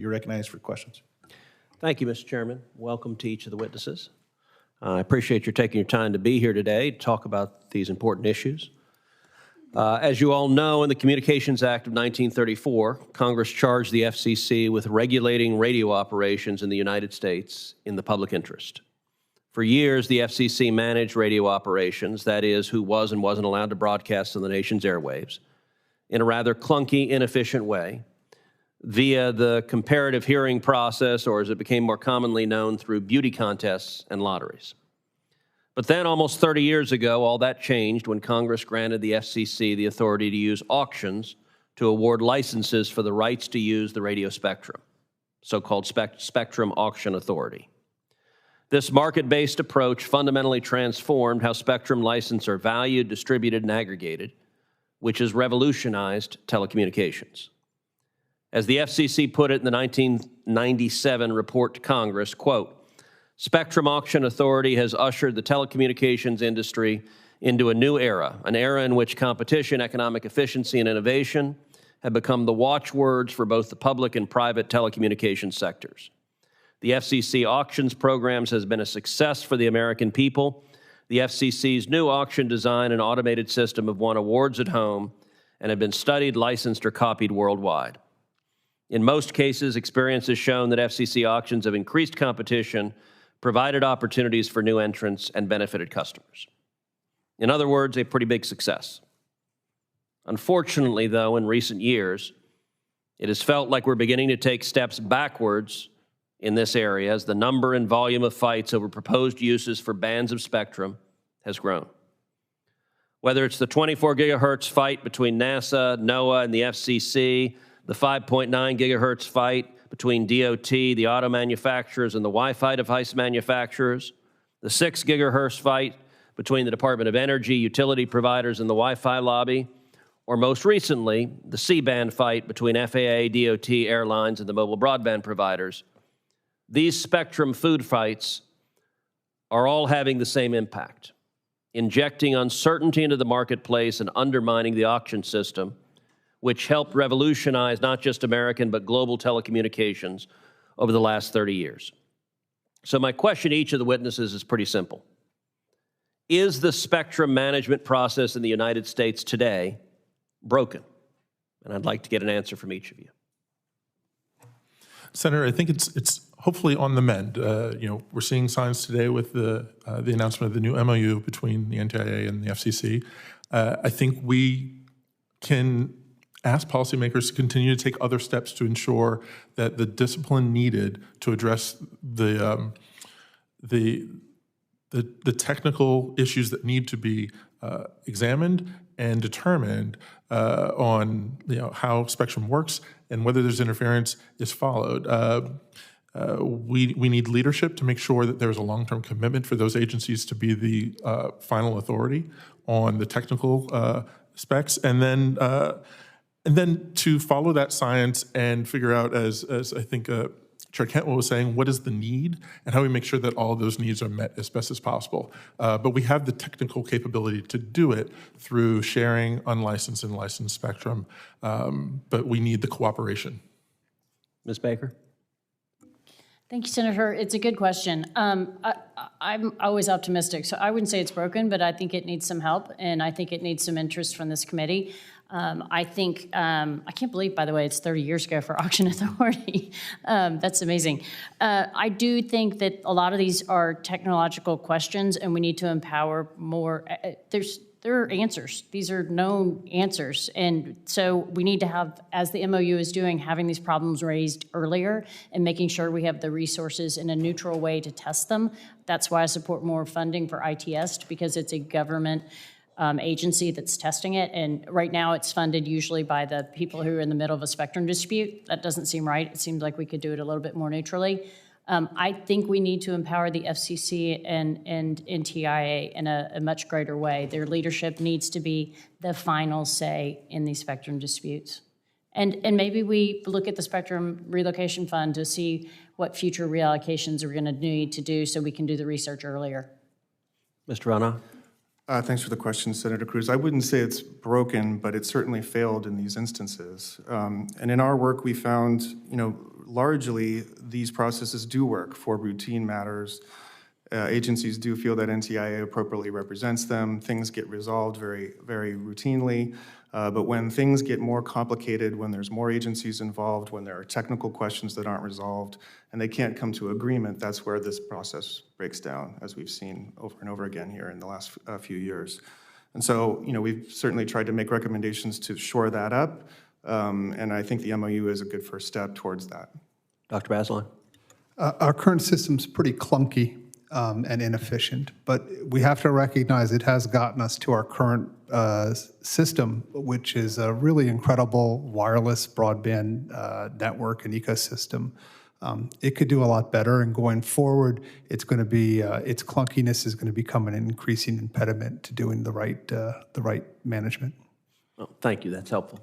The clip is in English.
You're recognized for questions. Thank you, Mr. Chairman. Welcome to each of the witnesses. I appreciate your taking your time to be here today to talk about these important issues. As you all know, in the Communications Act of 1934, Congress charged the FCC with regulating radio operations in the United States in the public interest. For years, the FCC managed radio operations, that is, who was and wasn't allowed to broadcast on the nation's airwaves, in a rather clunky, inefficient way, via the comparative hearing process, or as it became more commonly known, through beauty contests and lotteries. But then, almost 30 years ago, all that changed when Congress granted the FCC the authority to use auctions to award licenses for the rights to use the radio spectrum, so-called Spectrum Auction Authority. This market-based approach fundamentally transformed how spectrum licenses are valued, distributed, and aggregated, which has revolutionized telecommunications. As the FCC put it in the 1997 report to Congress, quote, Spectrum Auction Authority has ushered the telecommunications industry into a new era, an era in which competition, economic efficiency, and innovation have become the watchwords for both the public and private telecommunications sectors. The FCC auctions programs has been a success for the American people. The FCC's new auction design and automated system have won awards at home and have been studied, licensed, or copied worldwide. In most cases, experience has shown that FCC auctions have increased competition, provided opportunities for new entrants, and benefited customers. In other words, a pretty big success. Unfortunately, though, in recent years, it has felt like we're beginning to take steps backwards in this area as the number and volume of fights over proposed uses for bands of spectrum has grown. Whether it's the 24 gigahertz fight between NASA, NOAA, and the FCC, the 5.9 gigahertz fight between DOT, the auto manufacturers, and the Wi-Fi device manufacturers, the 6 gigahertz fight between the Department of Energy, utility providers, and the Wi-Fi lobby, or most recently, the C-band fight between FAA, DOT, airlines, and the mobile broadband providers, these spectrum food fights are all having the same impact, injecting uncertainty into the marketplace and undermining the auction system, which helped revolutionize not just American but global telecommunications over the last 30 years. So my question to each of the witnesses is pretty simple. Is the spectrum management process in the United States today broken? And I'd like to get an answer from each of you. Senator, I think it's hopefully on the mend. We're seeing signs today with the announcement of the new MOU between the NTIA and the FCC. I think we can ask policymakers to continue to take other steps to ensure that the discipline needed to address the technical issues that need to be examined and determined on how spectrum works and whether there's interference is followed. We need leadership to make sure that there's a long-term commitment for those agencies to be the final authority on the technical specs, and then to follow that science and figure out, as I think Chair Cantwell was saying, what is the need and how we make sure that all of those needs are met as best as possible. But we have the technical capability to do it through sharing unlicensed and licensed spectrum, but we need the cooperation. Ms. Baker? Thank you, Senator. It's a good question. I'm always optimistic, so I wouldn't say it's broken, but I think it needs some help, and I think it needs some interest from this committee. I can't believe, by the way, it's 30 years ago for Auction Authority. That's amazing. I do think that a lot of these are technological questions, and we need to empower more. There are answers. These are known answers. And so we need to have, as the MOU is doing, having these problems raised earlier and making sure we have the resources in a neutral way to test them. That's why I support more funding for ITS, because it's a government agency that's testing it. And right now it's funded usually by the people who are in the middle of a spectrum dispute. That doesn't seem right. It seems like we could do it a little bit more neutrally. I think we need to empower the FCC and NTIA in a much greater way. Their leadership needs to be the final say in these spectrum disputes. And maybe we look at the Spectrum Relocation Fund to see what future reallocations we're going to need to do so we can do the research earlier. Mr. Rana? Thanks for the question, Senator Cruz. I wouldn't say it's broken, but it certainly failed in these instances. And in our work, we found, largely these processes do work for routine matters. Agencies do feel that NTIA appropriately represents them. Things get resolved very, very routinely. But when things get more complicated, when there's more agencies involved, when there are technical questions that aren't resolved, and they can't come to agreement, that's where this process breaks down, as we've seen over and over again here in the last few years. And so, we've certainly tried to make recommendations to shore that up, and I think the MOU is a good first step towards that. Dr. Baseline? Our current system's pretty clunky and inefficient, but we have to recognize it has gotten us to our current system, which is a really incredible wireless broadband network and ecosystem. It could do a lot better, and going forward, it's going to be its clunkiness is going to become an increasing impediment to doing the right management. Well, thank you. That's helpful.